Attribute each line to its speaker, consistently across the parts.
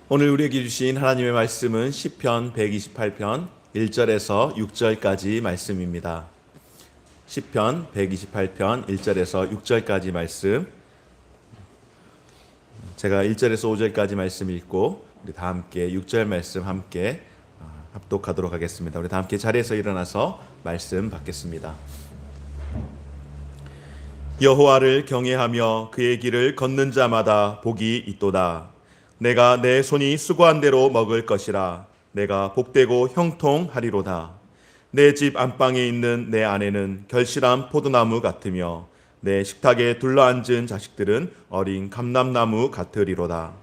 Speaker 1: 오늘 우리에게 주신 하나님의 말씀은 시편 128편 1절에서 6절까지 말씀입니다. 시편 128편 1절에서 6절까지 말씀. 제가 1절에서 5절까지 말씀 읽고 우리 다 함께 6절 말씀 함께 합독하도록 하겠습니다. 우리 다 함께 자리에서 일어나서 말씀 받겠습니다. 여호와를 경외하며 그의 길을 걷는 자마다 복이 있도다. 내가 내 손이 수고한 대로 먹을 것이라. 내가 복되고 형통하리로다. 내 집 안방에 있는 내 아내는 결실한 포도나무 같으며 내 식탁에 둘러앉은 자식들은 어린 감람나무 같으리로다.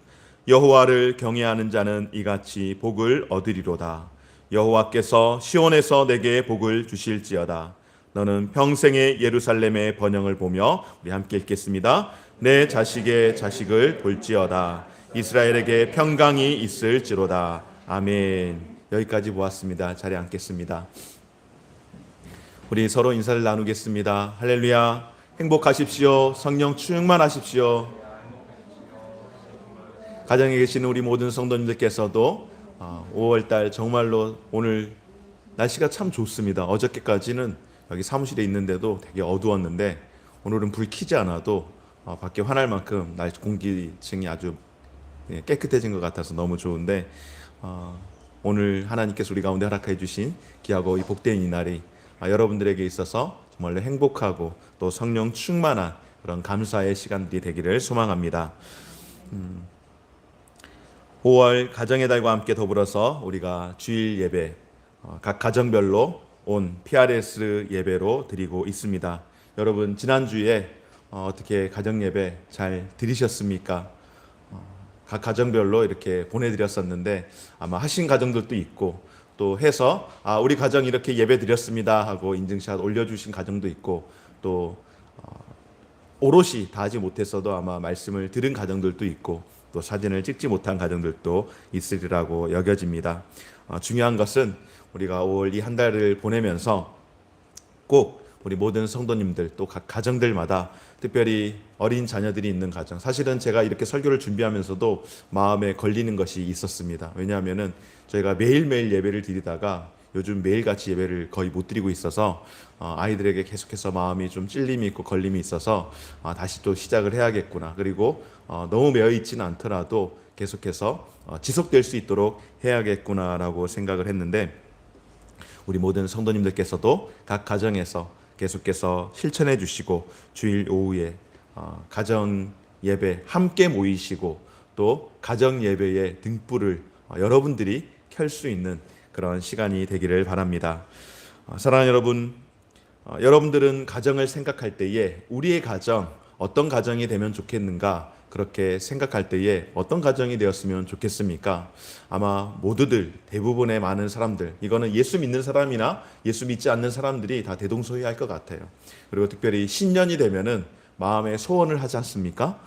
Speaker 1: 여호와를 경외하는 자는 이같이 복을 얻으리로다. 여호와께서 시온에서 내게 복을 주실지어다. 너는 평생의 예루살렘의 번영을 보며 우리 함께 읽겠습니다. 내 자식의 자식을 볼지어다. 이스라엘에게 평강이 있을지로다. 아멘. 여기까지 보았습니다. 자리에 앉겠습니다. 우리 서로 인사를 나누겠습니다. 할렐루야. 행복하십시오. 성령 충만하십시오. 가정에 계시는 우리 모든 성도님들께서도 5월달 정말로 오늘 날씨가 참 좋습니다. 어저께까지는 여기 사무실에 있는데도 되게 어두웠는데 오늘은 불 켜지 않아도 밖에 환할 만큼 날 공기층이 아주 깨끗해진 것 같아서 너무 좋은데 오늘 하나님께서 우리 가운데 허락해 주신 귀하고 이 복된 이 날이 여러분들에게 있어서 정말로 행복하고 또 성령 충만한 그런 감사의 시간들이 되기를 소망합니다. 5월 가정의 달과 함께 더불어서 우리가 주일 예배 각 가정별로 온 PRS 예배로 드리고 있습니다. 여러분 지난주에 어떻게 가정 예배 잘 드리셨습니까? 각 가정별로 이렇게 보내드렸었는데 아마 하신 가정들도 있고 또 해서 우리 가정 이렇게 예배 드렸습니다 하고 인증샷 올려주신 가정도 있고 또 오롯이 다 하지 못했어도 아마 말씀을 들은 가정들도 있고 또 사진을 찍지 못한 가정들도 있으리라고 여겨집니다. 중요한 것은 우리가 5월 이 한 달을 보내면서 꼭 우리 모든 성도님들 또 각 가정들마다 특별히 어린 자녀들이 있는 가정, 사실은 제가 이렇게 설교를 준비하면서도 마음에 걸리는 것이 있었습니다. 왜냐하면은 저희가 매일매일 예배를 드리다가 요즘 매일같이 예배를 거의 못 드리고 있어서 아이들에게 계속해서 마음이 좀 찔림이 있고 걸림이 있어서 다시 또 시작을 해야겠구나. 그리고 너무 매여 있지는 않더라도 계속해서 지속될 수 있도록 해야겠구나라고 생각을 했는데 우리 모든 성도님들께서도 각 가정에서 계속해서 실천해 주시고 주일 오후에 가정 예배 함께 모이시고 또 가정 예배의 등불을 여러분들이 켤 수 있는 그런 시간이 되기를 바랍니다. 사랑하는 여러분, 여러분들은 가정을 생각할 때에 우리의 가정 어떤 가정이 되면 좋겠는가 그렇게 생각할 때에 어떤 가정이 되었으면 좋겠습니까? 아마 모두들 대부분의 많은 사람들 이거는 예수 믿는 사람이나 예수 믿지 않는 사람들이 다 대동소이할 것 같아요. 그리고 특별히 신년이 되면은 마음에 소원을 하지 않습니까?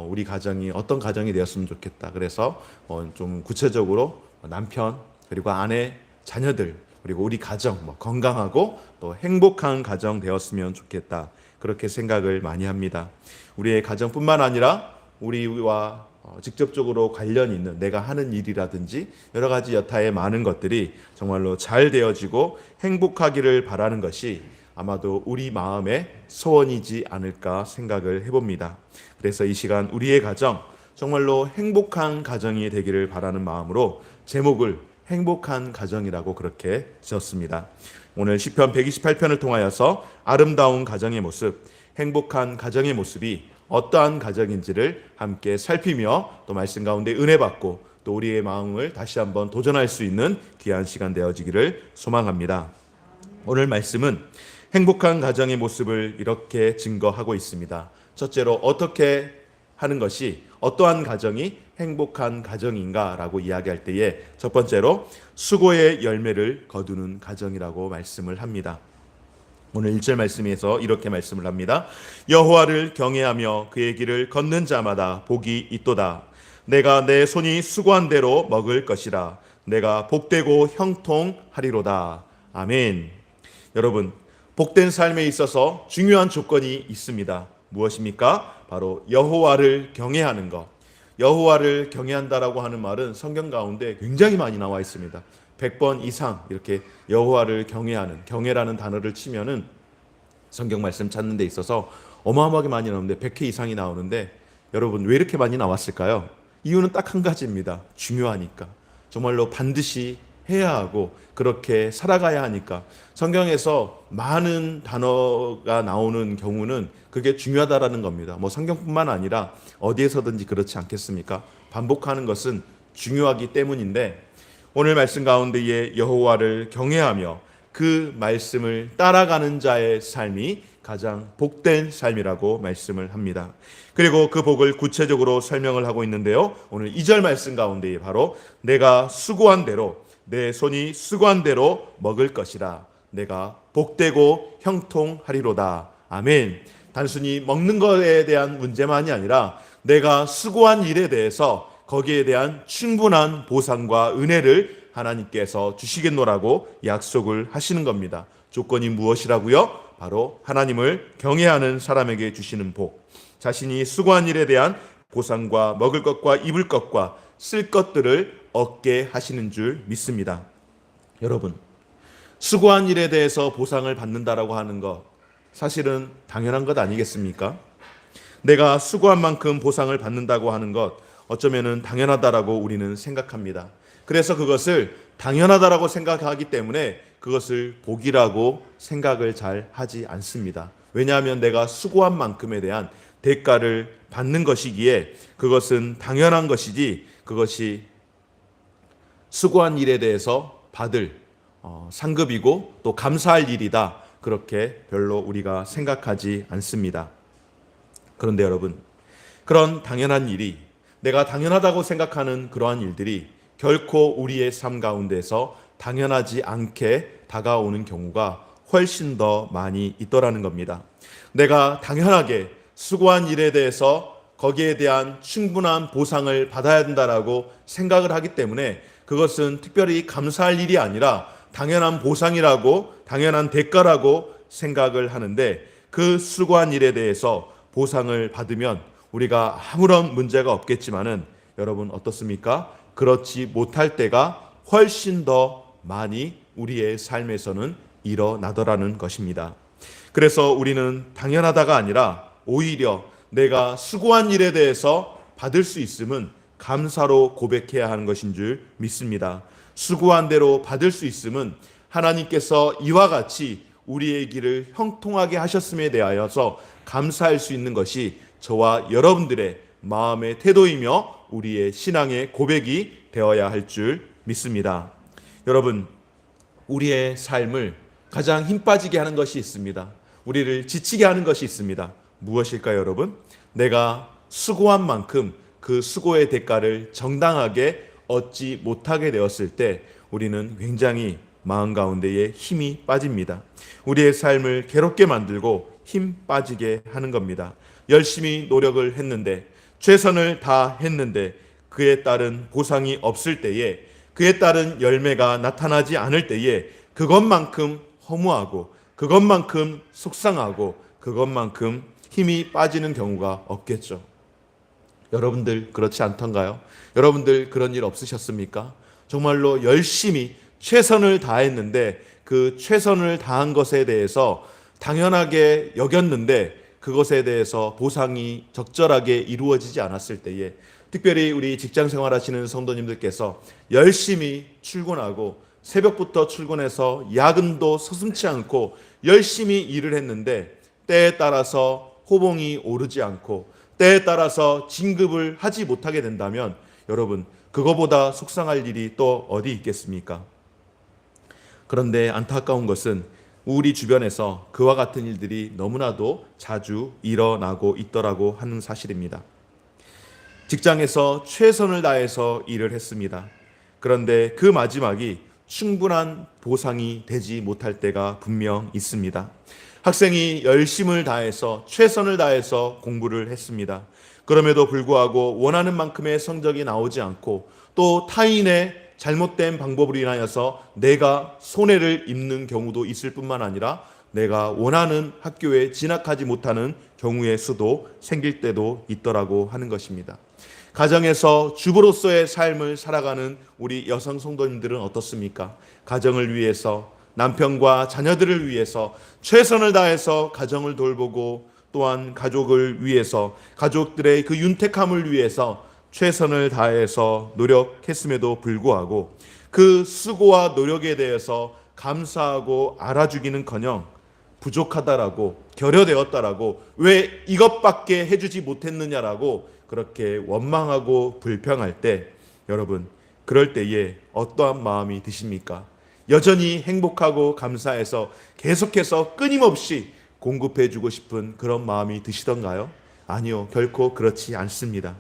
Speaker 1: 우리 가정이 어떤 가정이 되었으면 좋겠다. 그래서 좀 구체적으로 남편 그리고 아내 자녀들 그리고 우리 가정 건강하고 또 행복한 가정 되었으면 좋겠다. 그렇게 생각을 많이 합니다. 우리의 가정뿐만 아니라 우리와 직접적으로 관련 있는 내가 하는 일이라든지 여러 가지 여타의 많은 것들이 정말로 잘 되어지고 행복하기를 바라는 것이 아마도 우리 마음의 소원이지 않을까 생각을 해봅니다. 그래서 이 시간 우리의 가정 정말로 행복한 가정이 되기를 바라는 마음으로 제목을 행복한 가정이라고 그렇게 지었습니다. 오늘 시편 128편을 통하여서 아름다운 가정의 모습, 행복한 가정의 모습이 어떠한 가정인지를 함께 살피며 또 말씀 가운데 은혜 받고 또 우리의 마음을 다시 한번 도전할 수 있는 귀한 시간 되어지기를 소망합니다. 오늘 말씀은 행복한 가정의 모습을 이렇게 증거하고 있습니다. 첫째로 어떻게 하는 것이 어떠한 가정이 행복한 가정인가라고 이야기할 때에 첫 번째로 수고의 열매를 거두는 가정이라고 말씀을 합니다. 오늘 1절 말씀에서 이렇게 말씀을 합니다. 여호와를 경외하며 그의 길을 걷는 자마다 복이 있도다. 내가 내 손이 수고한 대로 먹을 것이라. 내가 복되고 형통하리로다. 아멘. 여러분, 복된 삶에 있어서 중요한 조건이 있습니다. 무엇입니까? 바로 여호와를 경외하는 것. 여호와를 경외한다라고 하는 말은 성경 가운데 굉장히 많이 나와 있습니다. 100번 이상 이렇게 여호와를 경외하는, 경외라는 단어를 치면은 성경 말씀 찾는 데 있어서 어마어마하게 많이 나오는데 100회 이상이 나오는데, 여러분 왜 이렇게 많이 나왔을까요? 이유는 딱 한 가지입니다. 중요하니까. 정말로 반드시 해야 하고 그렇게 살아가야 하니까. 성경에서 많은 단어가 나오는 경우는 그게 중요하다라는 겁니다. 뭐 성경뿐만 아니라 어디에서든지 그렇지 않겠습니까? 반복하는 것은 중요하기 때문인데, 오늘 말씀 가운데에 여호와를 경외하며 그 말씀을 따라가는 자의 삶이 가장 복된 삶이라고 말씀을 합니다. 그리고 그 복을 구체적으로 설명을 하고 있는데요. 오늘 2절 말씀 가운데에 바로 내가 수고한 대로, 내 손이 수고한 대로 먹을 것이라. 내가 복되고 형통하리로다. 아멘. 단순히 먹는 것에 대한 문제만이 아니라 내가 수고한 일에 대해서 거기에 대한 충분한 보상과 은혜를 하나님께서 주시겠노라고 약속을 하시는 겁니다. 조건이 무엇이라고요? 바로 하나님을 경외하는 사람에게 주시는 복, 자신이 수고한 일에 대한 보상과 먹을 것과 입을 것과 쓸 것들을 얻게 하시는 줄 믿습니다. 여러분, 수고한 일에 대해서 보상을 받는다라고 하는 것, 사실은 당연한 것 아니겠습니까? 내가 수고한 만큼 보상을 받는다고 하는 것, 어쩌면은 당연하다라고 우리는 생각합니다. 그래서 그것을 당연하다라고 생각하기 때문에 그것을 복이라고 생각을 잘 하지 않습니다. 왜냐하면 내가 수고한 만큼에 대한 대가를 받는 것이기에 그것은 당연한 것이지, 그것이 수고한 일에 대해서 받을 상급이고 또 감사할 일이다, 그렇게 별로 우리가 생각하지 않습니다. 그런데 여러분, 그런 당연한 일이, 내가 당연하다고 생각하는 그러한 일들이 결코 우리의 삶 가운데서 당연하지 않게 다가오는 경우가 훨씬 더 많이 있더라는 겁니다. 내가 당연하게 수고한 일에 대해서 거기에 대한 충분한 보상을 받아야 된다라고 생각을 하기 때문에 그것은 특별히 감사할 일이 아니라 당연한 보상이라고, 당연한 대가라고 생각을 하는데, 그 수고한 일에 대해서 보상을 받으면 우리가 아무런 문제가 없겠지만은 여러분 어떻습니까? 그렇지 못할 때가 훨씬 더 많이 우리의 삶에서는 일어나더라는 것입니다. 그래서 우리는 당연하다가 아니라 오히려 내가 수고한 일에 대해서 받을 수 있음은 감사로 고백해야 하는 것인 줄 믿습니다. 수고한 대로 받을 수 있음은 하나님께서 이와 같이 우리의 길을 형통하게 하셨음에 대하여서 감사할 수 있는 것이 저와 여러분들의 마음의 태도이며 우리의 신앙의 고백이 되어야 할 줄 믿습니다. 여러분, 우리의 삶을 가장 힘 빠지게 하는 것이 있습니다. 우리를 지치게 하는 것이 있습니다. 무엇일까요, 여러분? 내가 수고한 만큼 그 수고의 대가를 정당하게 얻지 못하게 되었을 때 우리는 굉장히 마음 가운데에 힘이 빠집니다. 우리의 삶을 괴롭게 만들고 힘 빠지게 하는 겁니다. 열심히 노력을 했는데, 최선을 다했는데 그에 따른 보상이 없을 때에, 그에 따른 열매가 나타나지 않을 때에 그것만큼 허무하고 그것만큼 속상하고 그것만큼 힘이 빠지는 경우가 없겠죠. 여러분들 그렇지 않던가요? 여러분들 그런 일 없으셨습니까? 정말로 열심히 최선을 다했는데 그 최선을 다한 것에 대해서 당연하게 여겼는데 그것에 대해서 보상이 적절하게 이루어지지 않았을 때에, 특별히 우리 직장 생활하시는 성도님들께서 열심히 출근하고 새벽부터 출근해서 야근도 서슴지 않고 열심히 일을 했는데 때에 따라서 호봉이 오르지 않고 때에 따라서 진급을 하지 못하게 된다면 여러분, 그거보다 속상할 일이 또 어디 있겠습니까? 그런데 안타까운 것은 우리 주변에서 그와 같은 일들이 너무나도 자주 일어나고 있더라고 하는 사실입니다. 직장에서 최선을 다해서 일을 했습니다. 그런데 그 마지막이 충분한 보상이 되지 못할 때가 분명 있습니다. 학생이 열심을 다해서 최선을 다해서 공부를 했습니다. 그럼에도 불구하고 원하는 만큼의 성적이 나오지 않고 또 타인의 잘못된 방법으로 인하여서 내가 손해를 입는 경우도 있을 뿐만 아니라 내가 원하는 학교에 진학하지 못하는 경우의 수도 생길 때도 있더라고 하는 것입니다. 가정에서 주부로서의 삶을 살아가는 우리 여성 성도님들은 어떻습니까? 가정을 위해서, 남편과 자녀들을 위해서 최선을 다해서 가정을 돌보고, 또한 가족을 위해서, 가족들의 그 윤택함을 위해서 최선을 다해서 노력했음에도 불구하고 그 수고와 노력에 대해서 감사하고 알아주기는커녕 부족하다라고, 결여되었다라고, 왜 이것밖에 해주지 못했느냐라고 그렇게 원망하고 불평할 때, 여러분, 그럴 때에 어떠한 마음이 드십니까? 여전히 행복하고 감사해서 계속해서 끊임없이 공급해주고 싶은 그런 마음이 드시던가요? 아니요, 결코 그렇지 않습니다.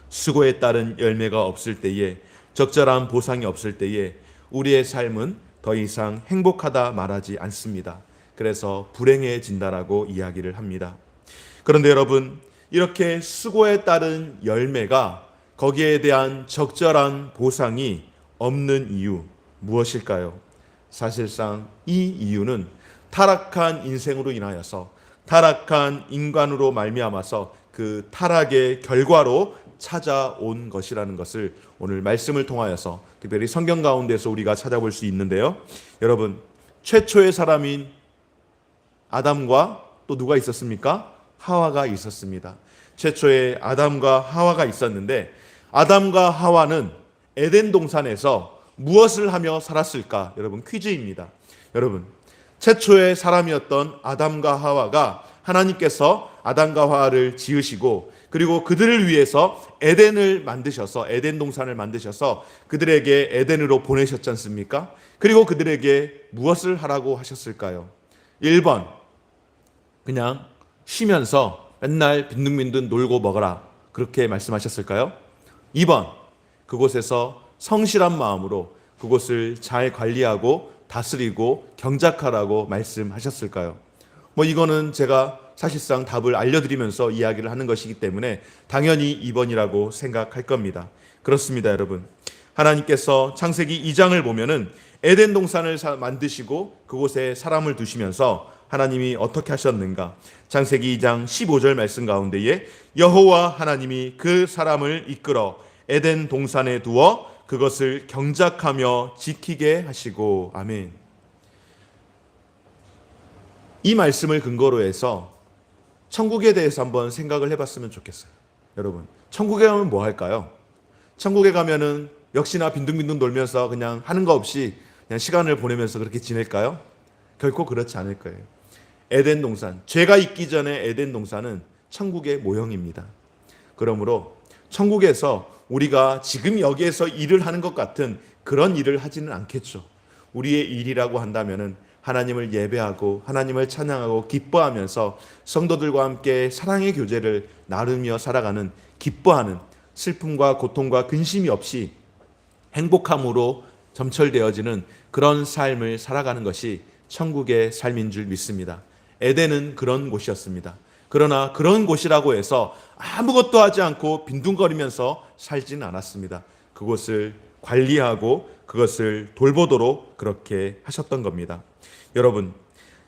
Speaker 1: 수고에 따른 열매가 없을 때에, 적절한 보상이 없을 때에 우리의 삶은 더 이상 행복하다 말하지 않습니다. 그래서 불행해진다라고 이야기를 합니다. 그런데 여러분, 이렇게 수고에 따른 열매가, 거기에 대한 적절한 보상이 없는 이유 무엇일까요? 사실상 이 이유는 타락한 인생으로 인하여서, 타락한 인간으로 말미암아서 그 타락의 결과로 찾아온 것이라는 것을 오늘 말씀을 통하여서 특별히 성경 가운데서 우리가 찾아볼 수 있는데요. 여러분, 최초의 사람인 아담과 또 누가 있었습니까? 하와가 있었습니다. 최초의 아담과 하와가 있었는데, 아담과 하와는 에덴 동산에서 무엇을 하며 살았을까? 여러분, 퀴즈입니다. 여러분, 최초의 사람이었던 아담과 하와가 하나님께서 아담과 하와를 지으시고, 그리고 그들을 위해서 에덴을 만드셔서, 에덴 동산을 만드셔서 그들에게 에덴으로 보내셨지 않습니까? 그리고 그들에게 무엇을 하라고 하셨을까요? 1번, 그냥 쉬면서 맨날 빈둥빈둥 놀고 먹어라, 그렇게 말씀하셨을까요? 2번, 그곳에서 성실한 마음으로 그곳을 잘 관리하고 다스리고 경작하라고 말씀하셨을까요? 이거는 제가 사실상 답을 알려드리면서 이야기를 하는 것이기 때문에 당연히 2번이라고 생각할 겁니다. 그렇습니다, 여러분. 하나님께서 창세기 2장을 보면은 에덴 동산을 만드시고 그곳에 사람을 두시면서 하나님이 어떻게 하셨는가? 창세기 2장 15절 말씀 가운데에 여호와 하나님이 그 사람을 이끌어 에덴 동산에 두어 그것을 경작하며 지키게 하시고. 아멘. 이 말씀을 근거로 해서 천국에 대해서 한번 생각을 해봤으면 좋겠어요. 여러분, 천국에 가면 뭐 할까요? 천국에 가면은 역시나 빈둥빈둥 놀면서 그냥 하는 거 없이 그냥 시간을 보내면서 그렇게 지낼까요? 결코 그렇지 않을 거예요. 에덴 동산, 죄가 있기 전에 에덴 동산은 천국의 모형입니다. 그러므로 천국에서 우리가 지금 여기에서 일을 하는 것 같은 그런 일을 하지는 않겠죠. 우리의 일이라고 한다면은 하나님을 예배하고 하나님을 찬양하고 기뻐하면서 성도들과 함께 사랑의 교제를 나누며 살아가는, 기뻐하는, 슬픔과 고통과 근심이 없이 행복함으로 점철되어지는 그런 삶을 살아가는 것이 천국의 삶인 줄 믿습니다. 에덴은 그런 곳이었습니다. 그러나 그런 곳이라고 해서 아무것도 하지 않고 빈둥거리면서 살지는 않았습니다. 그곳을 관리하고 그것을 돌보도록 그렇게 하셨던 겁니다. 여러분,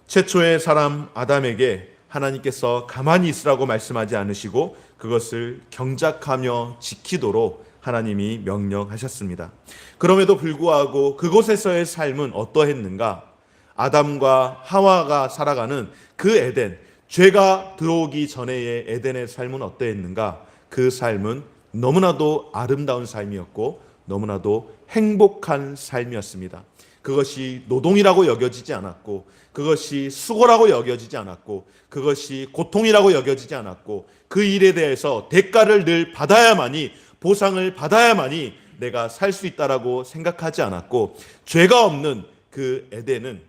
Speaker 1: 최초의 사람 아담에게 하나님께서 가만히 있으라고 말씀하지 않으시고 그것을 경작하며 지키도록 하나님이 명령하셨습니다. 그럼에도 불구하고 그곳에서의 삶은 어떠했는가? 아담과 하와가 살아가는 그 에덴, 죄가 들어오기 전에의 에덴의 삶은 어떠했는가? 그 삶은 너무나도 아름다운 삶이었고 너무나도 행복한 삶이었습니다. 그것이 노동이라고 여겨지지 않았고, 그것이 수고라고 여겨지지 않았고, 그것이 고통이라고 여겨지지 않았고, 그 일에 대해서 대가를 늘 받아야만이, 보상을 받아야만이 내가 살 수 있다라고 생각하지 않았고, 죄가 없는 그 에덴은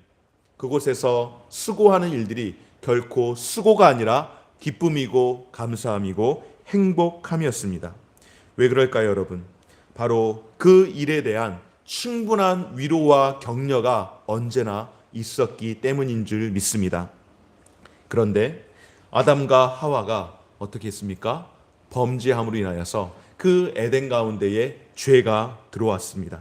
Speaker 1: 그곳에서 수고하는 일들이 결코 수고가 아니라 기쁨이고 감사함이고 행복함이었습니다. 왜 그럴까요, 여러분? 바로 그 일에 대한 충분한 위로와 격려가 언제나 있었기 때문인 줄 믿습니다. 그런데 아담과 하와가 어떻게 했습니까? 범죄함으로 인하여서 그 에덴 가운데에 죄가 들어왔습니다.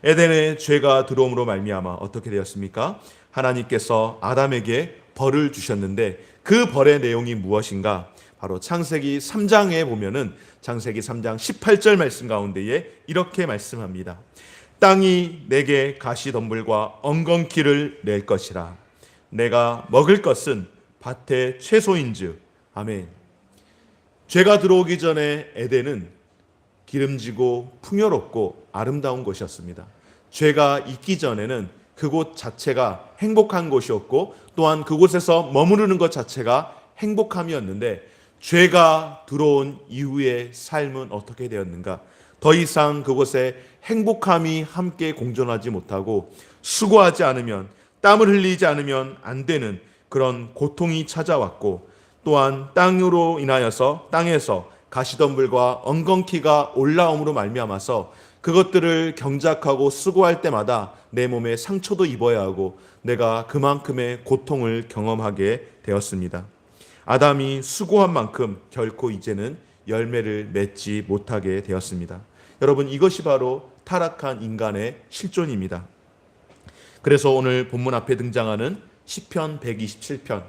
Speaker 1: 에덴에 죄가 들어옴으로 말미암아 어떻게 되었습니까? 하나님께서 아담에게 벌을 주셨는데 그 벌의 내용이 무엇인가? 바로 창세기 3장에 보면은 창세기 3장 18절 말씀 가운데에 이렇게 말씀합니다. 땅이 내게 가시덤불과 엉겅퀴를 낼 것이라. 내가 먹을 것은 밭의 채소인즉. 아멘. 죄가 들어오기 전에 에덴은 기름지고 풍요롭고 아름다운 곳이었습니다. 죄가 있기 전에는 그곳 자체가 행복한 곳이었고 또한 그곳에서 머무르는 것 자체가 행복함이었는데 죄가 들어온 이후의 삶은 어떻게 되었는가? 더 이상 그곳에 행복함이 함께 공존하지 못하고 수고하지 않으면, 땀을 흘리지 않으면 안 되는 그런 고통이 찾아왔고 또한 땅으로 인하여서 땅에서 가시덤불과 엉겅퀴가 올라옴으로 말미암아서 그것들을 경작하고 수고할 때마다 내 몸에 상처도 입어야 하고 내가 그만큼의 고통을 경험하게 되었습니다. 아담이 수고한 만큼 결코 이제는 열매를 맺지 못하게 되었습니다. 여러분, 이것이 바로 타락한 인간의 실존입니다. 그래서 오늘 본문 앞에 등장하는 시편 127편,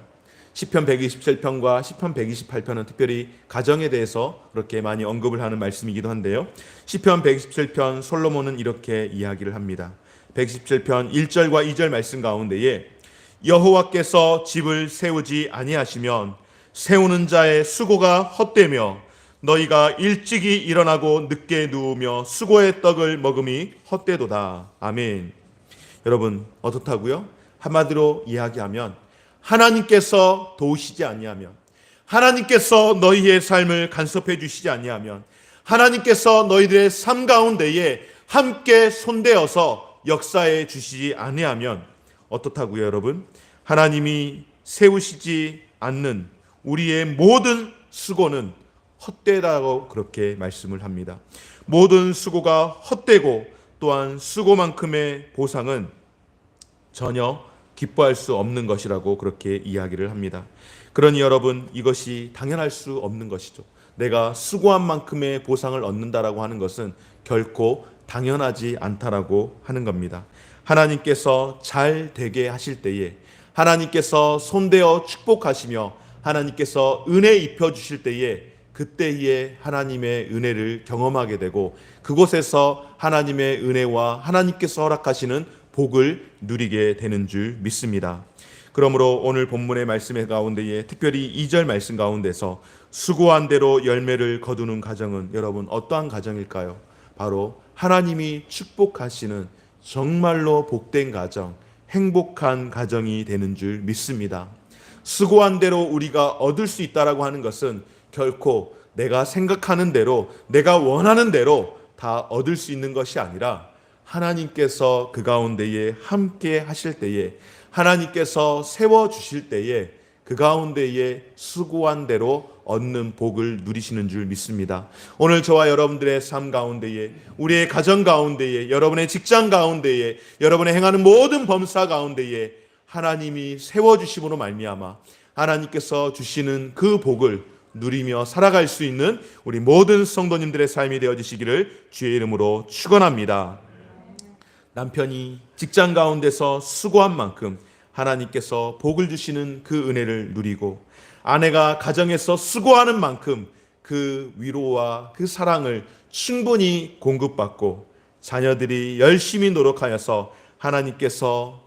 Speaker 1: 시편 127편과 시편 128편은 특별히 가정에 대해서 그렇게 많이 언급을 하는 말씀이기도 한데요. 시편 127편 솔로몬은 이렇게 이야기를 합니다. 117편 1절과 2절 말씀 가운데에 여호와께서 집을 세우지 아니하시면 세우는 자의 수고가 헛되며 너희가 일찍이 일어나고 늦게 누우며 수고의 떡을 먹음이 헛되도다. 아멘. 여러분, 어떻다고요? 한마디로 이야기하면 하나님께서 도우시지 아니하면, 하나님께서 너희의 삶을 간섭해 주시지 아니하면, 하나님께서 너희들의 삶 가운데에 함께 손대어서 역사해 주시지 아니하면 어떻다고요, 여러분? 하나님이 세우시지 않는 우리의 모든 수고는 헛되다고 그렇게 말씀을 합니다. 모든 수고가 헛되고 또한 수고만큼의 보상은 전혀 기뻐할 수 없는 것이라고 그렇게 이야기를 합니다. 그러니 여러분, 이것이 당연할 수 없는 것이죠. 내가 수고한 만큼의 보상을 얻는다라고 하는 것은 결코 당연하지 않다라고 하는 겁니다. 하나님께서 잘 되게 하실 때에, 하나님께서 손대어 축복하시며 하나님께서 은혜 입혀 주실 때에 그때에 하나님의 은혜를 경험하게 되고 그곳에서 하나님의 은혜와 하나님께서 허락하시는 복을 누리게 되는 줄 믿습니다. 그러므로 오늘 본문의 말씀 가운데에 특별히 2절 말씀 가운데서 수고한 대로 열매를 거두는 가정은 여러분 어떠한 가정일까요? 바로 하나님이 축복하시는 정말로 복된 가정, 행복한 가정이 되는 줄 믿습니다. 수고한 대로 우리가 얻을 수 있다라고 하는 것은 결코 내가 생각하는 대로, 내가 원하는 대로 다 얻을 수 있는 것이 아니라 하나님께서 그 가운데에 함께 하실 때에, 하나님께서 세워주실 때에 그 가운데에 수고한 대로 얻는 복을 누리시는 줄 믿습니다. 오늘 저와 여러분들의 삶 가운데에, 우리의 가정 가운데에, 여러분의 직장 가운데에, 여러분의 행하는 모든 범사 가운데에 하나님이 세워주심으로 말미암아 하나님께서 주시는 그 복을 누리며 살아갈 수 있는 우리 모든 성도님들의 삶이 되어지시기를 주의 이름으로 축원합니다. 남편이 직장 가운데서 수고한 만큼 하나님께서 복을 주시는 그 은혜를 누리고, 아내가 가정에서 수고하는 만큼 그 위로와 그 사랑을 충분히 공급받고, 자녀들이 열심히 노력하여서 하나님께서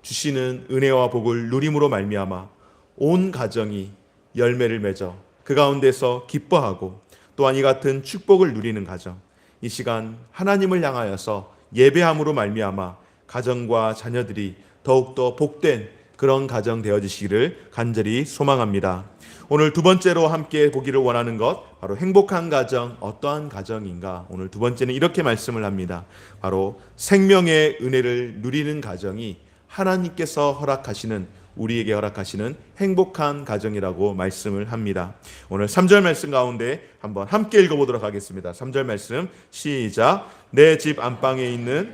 Speaker 1: 주시는 은혜와 복을 누림으로 말미암아 온 가정이 열매를 맺어 그 가운데서 기뻐하고 또한 이 같은 축복을 누리는 가정, 이 시간 하나님을 향하여서 예배함으로 말미암아 가정과 자녀들이 더욱더 복된 그런 가정 되어지시기를 간절히 소망합니다. 오늘 두 번째로 함께 보기를 원하는 것, 바로 행복한 가정, 어떠한 가정인가? 오늘 두 번째는 이렇게 말씀을 합니다. 바로 생명의 은혜를 누리는 가정이 하나님께서 허락하시는, 우리에게 허락하시는 행복한 가정이라고 말씀을 합니다. 오늘 3절 말씀 가운데 한번 함께 읽어보도록 하겠습니다. 3절 말씀 시작. 내 집 안방에 있는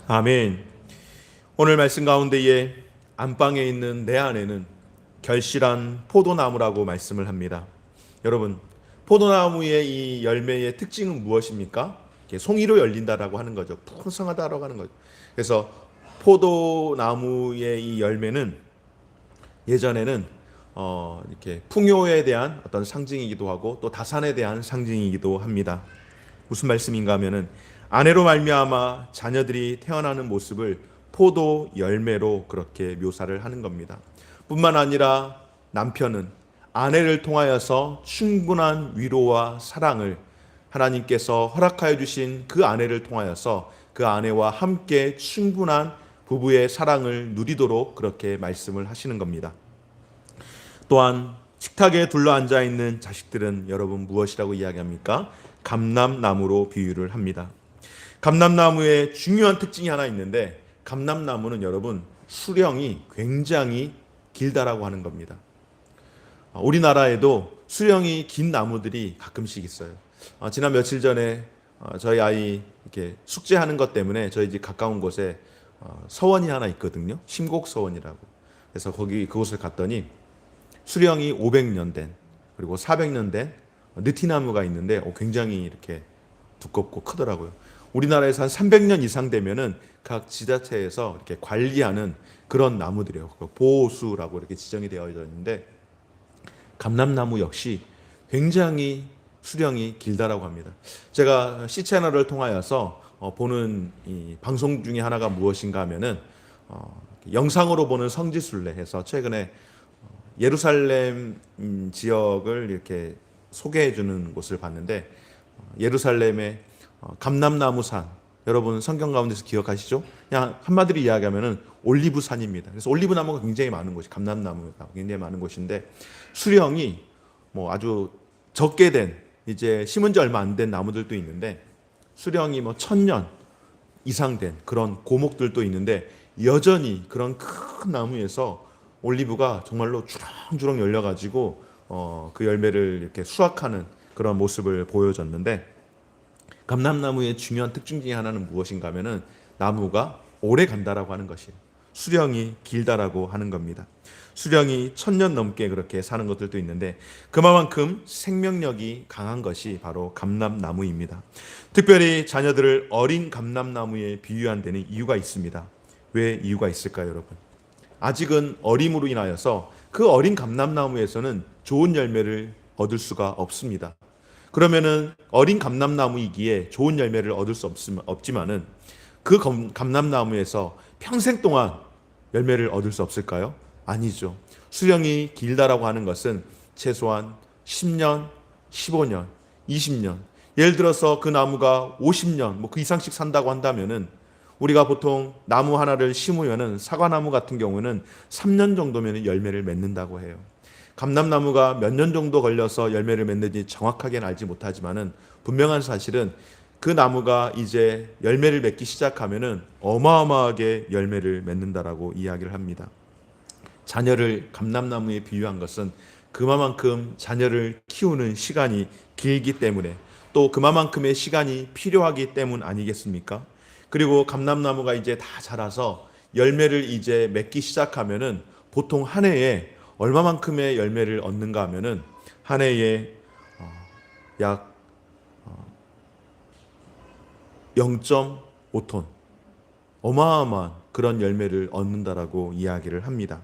Speaker 1: 아멘. 오늘 말씀 가운데에 안방에 있는 내 안에는 결실한 포도나무라고 말씀을 합니다. 여러분, 포도나무의 이 열매의 특징은 무엇입니까? 이렇게 송이로 열린다라고 하는 거죠. 풍성하다라고 하는 거죠. 그래서 포도나무의 이 열매는 예전에는 이렇게 풍요에 대한 어떤 상징이기도 하고 또 다산에 대한 상징이기도 합니다. 무슨 말씀인가 하면은 아내로 말미암아 자녀들이 태어나는 모습을 포도 열매로 그렇게 묘사를 하는 겁니다. 뿐만 아니라 남편은 아내를 통하여서 충분한 위로와 사랑을 하나님께서 허락하여 주신 그 아내를 통하여서 그 아내와 함께 충분한 부부의 사랑을 누리도록 그렇게 말씀을 하시는 겁니다. 또한 식탁에 둘러앉아 있는 자식들은 여러분 무엇이라고 이야기합니까? 감람나무로 비유를 합니다. 감람나무의 중요한 특징이 하나 있는데 감람나무는 여러분 수령이 굉장히 길다라고 하는 겁니다. 우리나라에도 수령이 긴 나무들이 가끔씩 있어요. 지난 며칠 전에 저희 아이 이렇게 숙제하는 것 때문에 저희 집 가까운 곳에 서원이 하나 있거든요. 심곡서원이라고. 그래서 그곳을 갔더니 수령이 500년 된 그리고 400년 된 느티나무가 있는데 굉장히 이렇게 두껍고 크더라고요. 우리나라에서 한 300년 이상 되면은 각 지자체에서 이렇게 관리하는 그런 나무들이에요. 보호수라고 이렇게 지정이 되어 있는데 감람나무 역시 굉장히 수령이 길다라고 합니다. 제가 C채널을 통하여서 보는 이 방송 중에 하나가 무엇인가 하면은 영상으로 보는 성지순례 해서 최근에 예루살렘 지역을 이렇게 소개해 주는 곳을 봤는데 예루살렘의 감람나무산 여러분 성경 가운데서 기억하시죠? 그냥 한마디로 이야기하면은 올리브 산입니다. 그래서 올리브 나무가 굉장히 많은 곳이 감람나무가 굉장히 많은 곳인데 수령이 뭐 아주 적게 된 이제 심은 지 얼마 안 된 나무들도 있는데 수령이 뭐 1000년 이상 된 그런 고목들도 있는데 여전히 그런 큰 나무에서 올리브가 정말로 주렁주렁 열려가지고 그 열매를 이렇게 수확하는 그런 모습을 보여줬는데 감람나무의 중요한 특징 중에 하나는 무엇인가 하면은 나무가 오래 간다라고 하는 것이에요. 수령이 길다라고 하는 겁니다. 수령이 1000년 넘게 그렇게 사는 것들도 있는데 그만큼 생명력이 강한 것이 바로 감람나무입니다. 특별히 자녀들을 어린 감람나무에 비유한 데는 이유가 있습니다. 왜 이유가 있을까요, 여러분? 아직은 어림으로 인하여서 그 어린 감람나무에서는 좋은 열매를 얻을 수가 없습니다. 그러면은 어린 감람나무이기에 좋은 열매를 얻을 수 없지만은 그 감람나무에서 평생 동안 열매를 얻을 수 없을까요? 아니죠. 수령이 길다라고 하는 것은 최소한 10년, 15년, 20년. 예를 들어서 그 나무가 50년, 뭐 그 이상씩 산다고 한다면은 우리가 보통 나무 하나를 심으면은 사과나무 같은 경우는 3년 정도면 열매를 맺는다고 해요. 감람나무가 몇 년 정도 걸려서 열매를 맺는지 정확하게는 알지 못하지만은 분명한 사실은 그 나무가 이제 열매를 맺기 시작하면은 어마어마하게 열매를 맺는다라고 이야기를 합니다. 자녀를 감람나무에 비유한 것은 그만큼 자녀를 키우는 시간이 길기 때문에 또 그만큼의 시간이 필요하기 때문 아니겠습니까? 그리고 감람나무가 이제 다 자라서 열매를 이제 맺기 시작하면은 보통 한 해에 얼마만큼의 열매를 얻는가 하면은 한 해에 약 0.5톤 어마어마한 그런 열매를 얻는다라고 이야기를 합니다.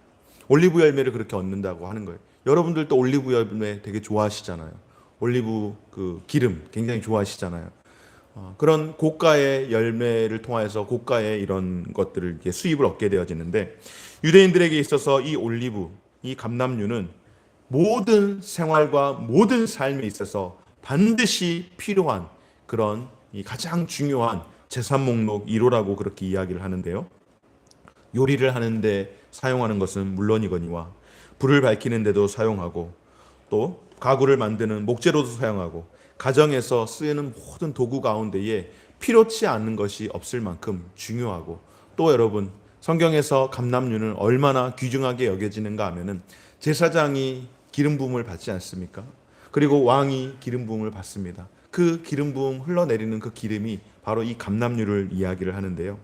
Speaker 1: 올리브 열매를 그렇게 얻는다고 하는 거예요. 여러분들도 올리브 열매 되게 좋아하시잖아요. 올리브 그 기름 굉장히 좋아하시잖아요. 그런 고가의 열매를 통해서 고가의 이런 것들을 이렇게 수입을 얻게 되어지는데 유대인들에게 있어서 이 올리브, 이 감람류는 모든 생활과 모든 삶에 있어서 반드시 필요한 그런 이 가장 중요한 재산 목록 1호라고 그렇게 이야기를 하는데요. 요리를 하는데 사용하는 것은 물론이거니와 불을 밝히는 데도 사용하고 또 가구를 만드는 목재로도 사용하고 가정에서 쓰이는 모든 도구 가운데에 필요치 않는 것이 없을 만큼 중요하고 또 여러분 성경에서 감람류는 얼마나 귀중하게 여겨지는가 하면은 제사장이 기름 부음을 받지 않습니까? 그리고 왕이 기름 부음을 받습니다. 그 기름 부음 흘러내리는 그 기름이 바로 이 감람류를 이야기를 하는데요.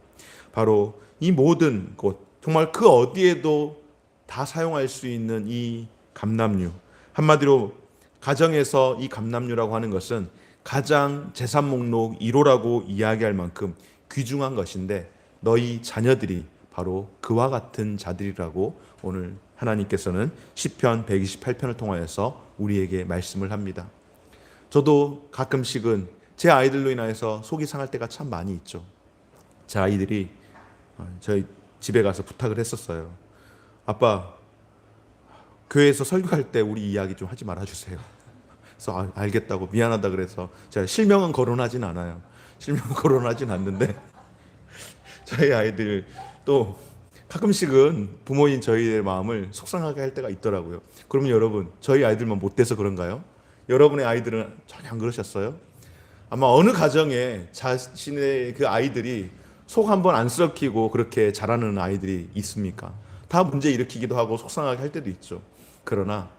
Speaker 1: 바로 이 모든 곳 정말 그 어디에도 다 사용할 수 있는 이 감람류 한마디로 가정에서 이 감람류라고 하는 것은 가장 재산 목록 1호라고 이야기할 만큼 귀중한 것인데 너희 자녀들이 바로 그와 같은 자들이라고 오늘 하나님께서는 시편 128편을 통하여서 우리에게 말씀을 합니다. 저도 가끔씩은 제 아이들로 인하여서 속이 상할 때가 참 많이 있죠. 제 아이들이 저희 집에 가서 부탁을 했었어요. 아빠, 교회에서 설교할 때 우리 이야기 좀 하지 말아주세요. 그래서 알겠다고 미안하다 그래서 제가 실명은 거론하진 않아요. 실명은 거론하진 않는데 저희 아이들 또 가끔씩은 부모인 저희의 마음을 속상하게 할 때가 있더라고요. 그러면 여러분, 저희 아이들만 못돼서 그런가요? 여러분의 아이들은 전혀 안 그러셨어요? 아마 어느 가정에 자신의 그 아이들이 속 한번 안 썩히고 그렇게 자라는 아이들이 있습니까? 다 문제 일으키기도 하고 속상하게 할 때도 있죠. 그러나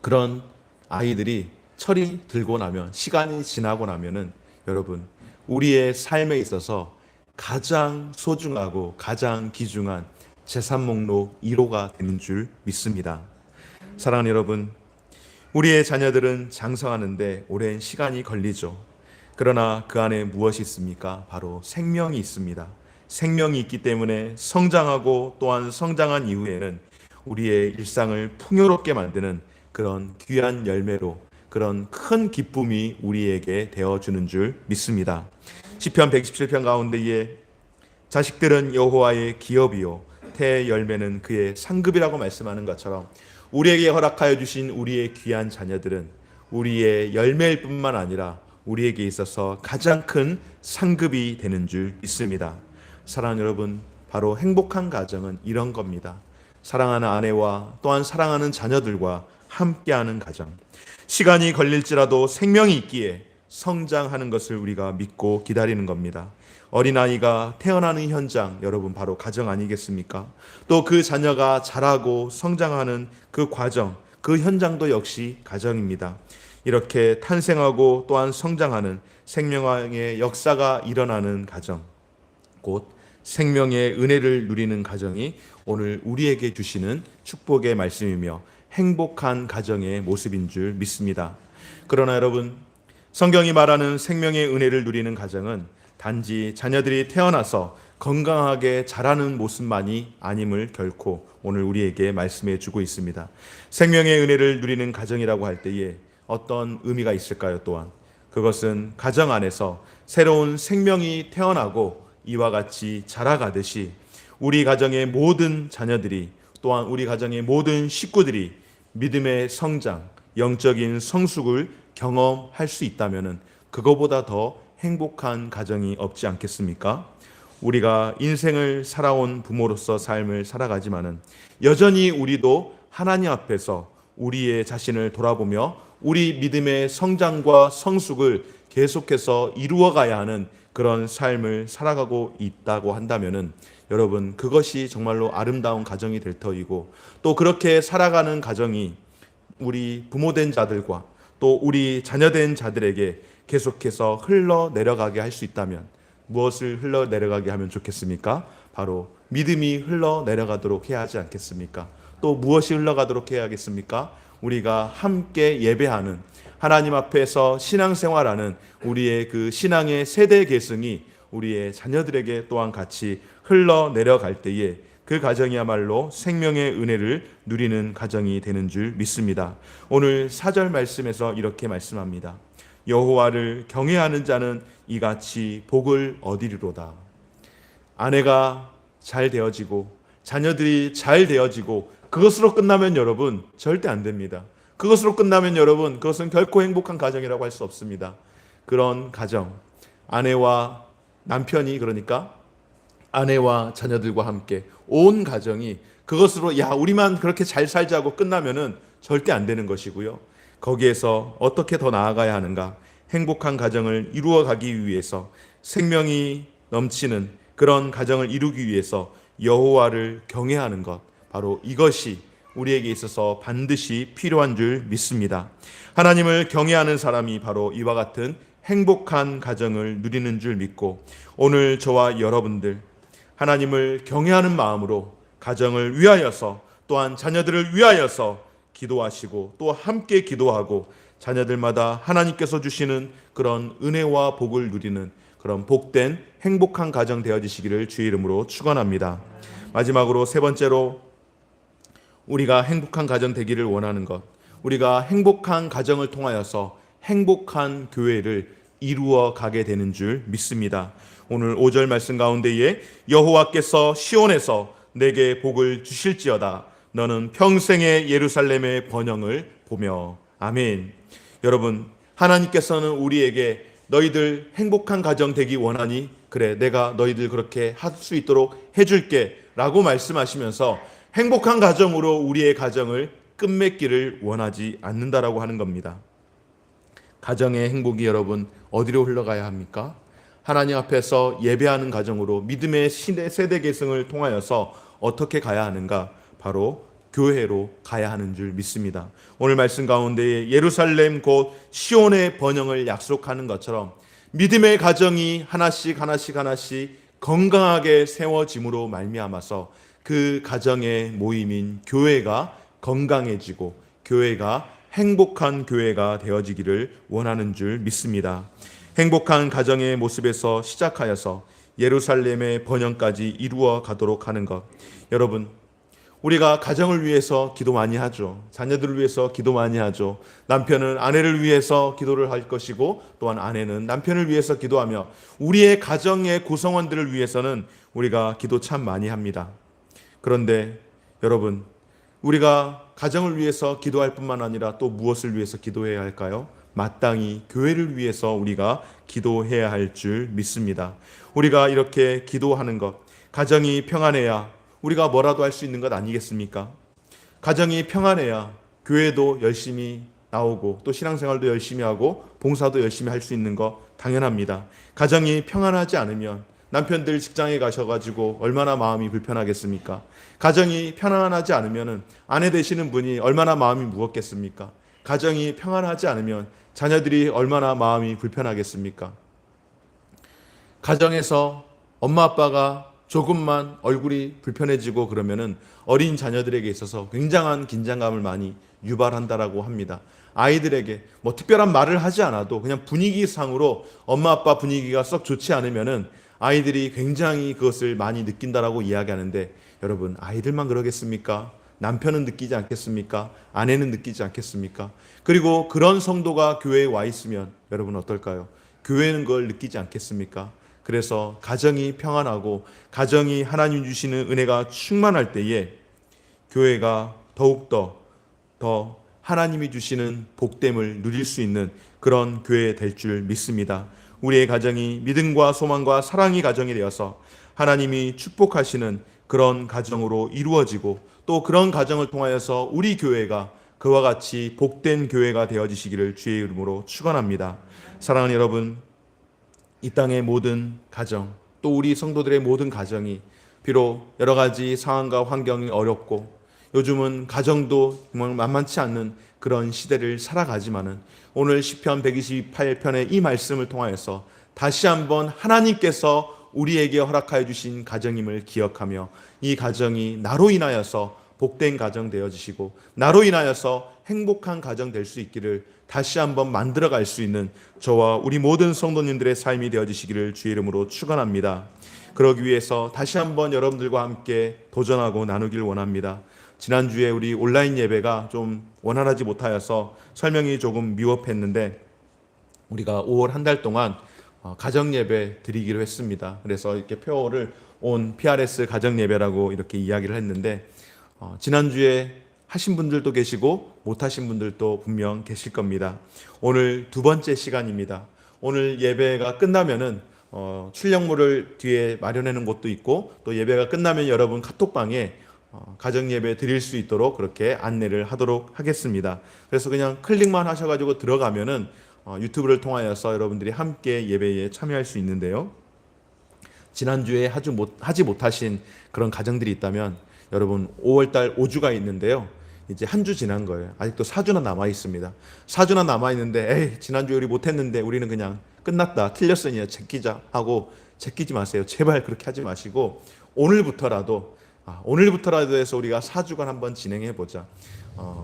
Speaker 1: 그런 아이들이 철이 들고 나면, 시간이 지나고 나면은 여러분, 우리의 삶에 있어서 가장 소중하고 가장 귀중한 재산 목록 1호가 되는 줄 믿습니다. 사랑하는 여러분, 우리의 자녀들은 장성하는데 오랜 시간이 걸리죠. 그러나 그 안에 무엇이 있습니까? 바로 생명이 있습니다. 생명이 있기 때문에 성장하고 또한 성장한 이후에는 우리의 일상을 풍요롭게 만드는 그런 귀한 열매로 그런 큰 기쁨이 우리에게 되어주는 줄 믿습니다. 시편 117편 가운데에 자식들은 여호와의 기업이요 태 열매는 그의 상급이라고 말씀하는 것처럼 우리에게 허락하여 주신 우리의 귀한 자녀들은 우리의 열매일 뿐만 아니라 우리에게 있어서 가장 큰 상급이 되는 줄 믿습니다. 사랑하는 여러분, 바로 행복한 가정은 이런 겁니다. 사랑하는 아내와 또한 사랑하는 자녀들과 함께하는 가정. 시간이 걸릴지라도 생명이 있기에 성장하는 것을 우리가 믿고 기다리는 겁니다. 어린아이가 태어나는 현장, 여러분 바로 가정 아니겠습니까? 또 그 자녀가 자라고 성장하는 그 과정, 그 현장도 역시 가정입니다. 이렇게 탄생하고 또한 성장하는 생명의 역사가 일어나는 가정, 곧 생명의 은혜를 누리는 가정이 오늘 우리에게 주시는 축복의 말씀이며 행복한 가정의 모습인 줄 믿습니다. 그러나 여러분, 성경이 말하는 생명의 은혜를 누리는 가정은 단지 자녀들이 태어나서 건강하게 자라는 모습만이 아님을 결코 오늘 우리에게 말씀해 주고 있습니다. 생명의 은혜를 누리는 가정이라고 할 때에 어떤 의미가 있을까요? 또한 그것은 가정 안에서 새로운 생명이 태어나고 이와 같이 자라가듯이 우리 가정의 모든 자녀들이 또한 우리 가정의 모든 식구들이 믿음의 성장, 영적인 성숙을 경험할 수 있다면 그거보다 더 행복한 가정이 없지 않겠습니까? 우리가 인생을 살아온 부모로서 삶을 살아가지만은 여전히 우리도 하나님 앞에서 우리의 자신을 돌아보며 우리 믿음의 성장과 성숙을 계속해서 이루어가야 하는 그런 삶을 살아가고 있다고 한다면은 여러분, 그것이 정말로 아름다운 가정이 될 터이고 또 그렇게 살아가는 가정이 우리 부모된 자들과 또 우리 자녀된 자들에게 계속해서 흘러내려가게 할 수 있다면 무엇을 흘러내려가게 하면 좋겠습니까? 바로 믿음이 흘러내려가도록 해야 하지 않겠습니까? 또 무엇이 흘러가도록 해야 하겠습니까? 우리가 함께 예배하는 하나님 앞에서 신앙생활하는 우리의 그 신앙의 세대 계승이 우리의 자녀들에게 또한 같이 흘러내려갈 때에 그 가정이야말로 생명의 은혜를 누리는 가정이 되는 줄 믿습니다. 오늘 4절 말씀에서 이렇게 말씀합니다. 여호와를 경외하는 자는 이같이 복을 얻으리로다. 아내가 잘 되어지고 자녀들이 잘 되어지고 그것으로 끝나면 여러분 절대 안 됩니다. 그것으로 끝나면 여러분 그것은 결코 행복한 가정이라고 할 수 없습니다. 그런 가정, 아내와 남편이 그러니까 아내와 자녀들과 함께 온 가정이 그것으로 야 우리만 그렇게 잘 살자고 끝나면은 절대 안 되는 것이고요. 거기에서 어떻게 더 나아가야 하는가? 행복한 가정을 이루어 가기 위해서 생명이 넘치는 그런 가정을 이루기 위해서 여호와를 경외하는 것, 바로 이것이 우리에게 있어서 반드시 필요한 줄 믿습니다. 하나님을 경외하는 사람이 바로 이와 같은 행복한 가정을 누리는 줄 믿고 오늘 저와 여러분들 하나님을 경외하는 마음으로 가정을 위하여서 또한 자녀들을 위하여서 기도하시고 또 함께 기도하고 자녀들마다 하나님께서 주시는 그런 은혜와 복을 누리는 그런 복된 행복한 가정 되어지시기를 주의 이름으로 축원합니다. 마지막으로 세 번째로 우리가 행복한 가정 되기를 원하는 것, 우리가 행복한 가정을 통하여서 행복한 교회를 이루어 가게 되는 줄 믿습니다. 오늘 5절 말씀 가운데에 여호와께서 시온에서 내게 복을 주실지어다. 너는 평생의 예루살렘의 번영을 보며. 아멘. 여러분, 하나님께서는 우리에게 너희들 행복한 가정 되기 원하니? 그래, 내가 너희들 그렇게 할 수 있도록 해줄게 라고 말씀하시면서 행복한 가정으로 우리의 가정을 끝맺기를 원하지 않는다라고 하는 겁니다. 가정의 행복이 여러분 어디로 흘러가야 합니까? 하나님 앞에서 예배하는 가정으로 믿음의 세대 계승을 통하여서 어떻게 가야 하는가? 바로 교회로 가야 하는 줄 믿습니다. 오늘 말씀 가운데 예루살렘 곧 시온의 번영을 약속하는 것처럼 믿음의 가정이 하나씩 건강하게 세워짐으로 말미암아서 그 가정의 모임인 교회가 건강해지고 교회가 행복한 교회가 되어지기를 원하는 줄 믿습니다. 행복한 가정의 모습에서 시작하여서 예루살렘의 번영까지 이루어 가도록 하는 것. 여러분, 우리가 가정을 위해서 기도 많이 하죠. 자녀들을 위해서 기도 많이 하죠. 남편은 아내를 위해서 기도를 할 것이고 또한 아내는 남편을 위해서 기도하며 우리의 가정의 구성원들을 위해서는 우리가 기도 참 많이 합니다. 그런데 여러분, 우리가 가정을 위해서 기도할 뿐만 아니라 또 무엇을 위해서 기도해야 할까요? 마땅히 교회를 위해서 우리가 기도해야 할 줄 믿습니다. 우리가 이렇게 기도하는 것, 가정이 평안해야 우리가 뭐라도 할 수 있는 것 아니겠습니까? 가정이 평안해야 교회도 열심히 나오고 또 신앙생활도 열심히 하고 봉사도 열심히 할 수 있는 거 당연합니다. 가정이 평안하지 않으면 남편들 직장에 가셔가지고 얼마나 마음이 불편하겠습니까? 가정이 편안하지 않으면 아내 되시는 분이 얼마나 마음이 무겁겠습니까? 가정이 평안하지 않으면 자녀들이 얼마나 마음이 불편하겠습니까? 가정에서 엄마 아빠가 조금만 얼굴이 불편해지고 그러면은 어린 자녀들에게 있어서 굉장한 긴장감을 많이 유발한다라고 합니다. 아이들에게 뭐 특별한 말을 하지 않아도 그냥 분위기상으로 엄마 아빠 분위기가 썩 좋지 않으면은 아이들이 굉장히 그것을 많이 느낀다라고 이야기하는데 여러분, 아이들만 그러겠습니까? 남편은 느끼지 않겠습니까? 아내는 느끼지 않겠습니까? 그리고 그런 성도가 교회에 와 있으면 여러분 어떨까요? 교회는 그걸 느끼지 않겠습니까? 그래서 가정이 평안하고 가정이 하나님 주시는 은혜가 충만할 때에 교회가 더욱더 더 하나님이 주시는 복됨을 누릴 수 있는 그런 교회 될 줄 믿습니다. 우리의 가정이 믿음과 소망과 사랑의 가정이 되어서 하나님이 축복하시는 그런 가정으로 이루어지고 또 그런 가정을 통하여서 우리 교회가 그와 같이 복된 교회가 되어지시기를 주의 이름으로 축원합니다. 사랑하는 여러분, 이 땅의 모든 가정, 또 우리 성도들의 모든 가정이 비록 여러 가지 상황과 환경이 어렵고 요즘은 가정도 정말 만만치 않는 그런 시대를 살아가지만은 오늘 시편 128편의 이 말씀을 통하여서 다시 한번 하나님께서 우리에게 허락하여 주신 가정임을 기억하며 이 가정이 나로 인하여서 복된 가정 되어지시고 나로 인하여서 행복한 가정 될 수 있기를 다시 한번 만들어갈 수 있는 저와 우리 모든 성도님들의 삶이 되어지시기를 주의 이름으로 축원합니다. 그러기 위해서 다시 한번 여러분들과 함께 도전하고 나누길 원합니다. 지난주에 우리 온라인 예배가 좀 원활하지 못하여서 설명이 조금 미흡했는데 우리가 5월 한 달 동안 가정 예배 드리기로 했습니다. 그래서 이렇게 표어를 온 PRS 가정 예배라고 이렇게 이야기를 했는데 지난주에 하신 분들도 계시고 못하신 분들도 분명 계실 겁니다. 오늘 두 번째 시간입니다. 오늘 예배가 끝나면은 출력물을 뒤에 마련하는 곳도 있고 또 예배가 끝나면 여러분 카톡방에 가정 예배 드릴 수 있도록 그렇게 안내를 하도록 하겠습니다. 그래서 그냥 클릭만 하셔가지고 들어가면은 유튜브를 통하여서 여러분들이 함께 예배에 참여할 수 있는데요. 지난주에 하지 못하신 그런 가정들이 있다면 여러분 5월달 5주가 있는데요. 이제 한 주 지난 거예요. 아직도 4주나 남아 있습니다. 4주나 남아 있는데 에이 지난주에 우리 못했는데 우리는 그냥 끝났다 틀렸으니 제끼자 하고 제끼지 마세요. 제발 그렇게 하지 마시고 오늘부터라도 오늘부터라도 해서 우리가 4주간 한번 진행해 보자.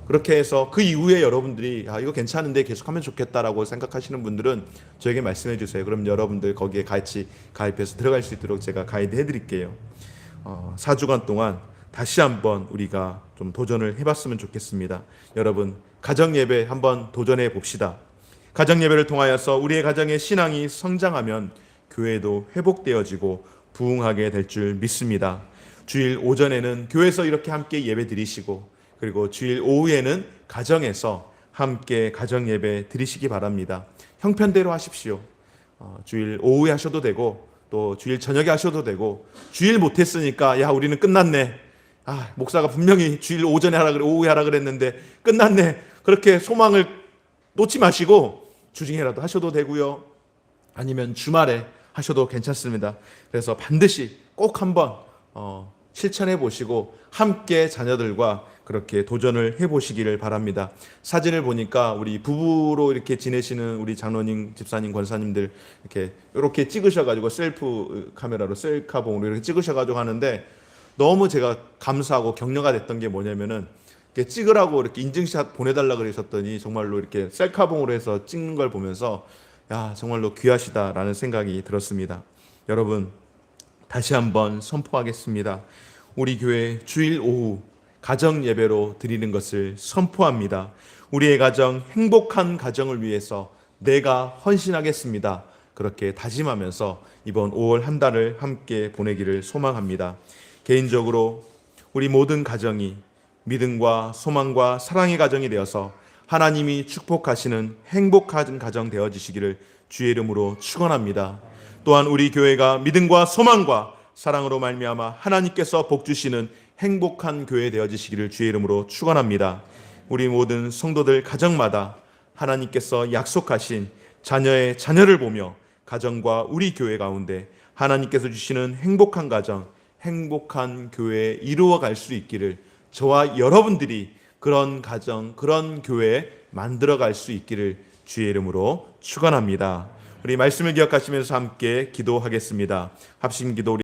Speaker 1: 그렇게 해서 그 이후에 여러분들이 이거 괜찮은데 계속하면 좋겠다라고 생각하시는 분들은 저에게 말씀해 주세요. 그럼 여러분들 거기에 같이 가입해서 들어갈 수 있도록 제가 가이드 해드릴게요. 4주간 동안 다시 한번 우리가 좀 도전을 해봤으면 좋겠습니다. 여러분, 가정 예배 한번 도전해 봅시다. 가정 예배를 통하여서 우리의 가정의 신앙이 성장하면 교회도 회복되어지고 부흥하게 될 줄 믿습니다. 주일 오전에는 교회에서 이렇게 함께 예배 드리시고, 그리고 주일 오후에는 가정에서 함께 가정 예배 드리시기 바랍니다. 형편대로 하십시오. 주일 오후에 하셔도 되고 또 주일 저녁에 하셔도 되고, 주일 못했으니까 야 우리는 끝났네, 목사가 분명히 주일 오전에 하라 그래 오후에 하라 그랬는데 끝났네, 그렇게 소망을 놓지 마시고 주중에라도 하셔도 되고요, 아니면 주말에 하셔도 괜찮습니다. 그래서 반드시 꼭 한번 실천해 보시고 함께 자녀들과 그렇게 도전을 해 보시기를 바랍니다. 사진을 보니까 우리 부부로 이렇게 지내시는 우리 장로님, 집사님, 권사님들 이렇게 찍으셔가지고 셀프 카메라로 셀카봉으로 이렇게 찍으셔가지고 하는데, 너무 제가 감사하고 격려가 됐던 게 뭐냐면은, 이렇게 찍으라고 이렇게 인증샷 보내달라 그러셨더니 정말로 이렇게 셀카봉으로 해서 찍는 걸 보면서 정말로 귀하시다라는 생각이 들었습니다. 여러분, 다시 한번 선포하겠습니다. 우리 교회 주일 오후 가정 예배로 드리는 것을 선포합니다. 우리의 가정, 행복한 가정을 위해서 내가 헌신하겠습니다. 그렇게 다짐하면서 이번 5월 한 달을 함께 보내기를 소망합니다. 개인적으로 우리 모든 가정이 믿음과 소망과 사랑의 가정이 되어서 하나님이 축복하시는 행복한 가정 되어지시기를 주의 이름으로 축원합니다. 또한 우리 교회가 믿음과 소망과 사랑으로 말미암아 하나님께서 복 주시는 행복한 교회 되어지시기를 주의 이름으로 축원합니다. 우리 모든 성도들 가정마다 하나님께서 약속하신 자녀의 자녀를 보며 가정과 우리 교회 가운데 하나님께서 주시는 행복한 가정, 행복한 교회 이루어갈 수 있기를, 저와 여러분들이 그런 가정, 그런 교회 만들어갈 수 있기를 주의 이름으로 축원합니다. 우리 말씀을 기억하시면서 함께 기도하겠습니다. 합심 기도.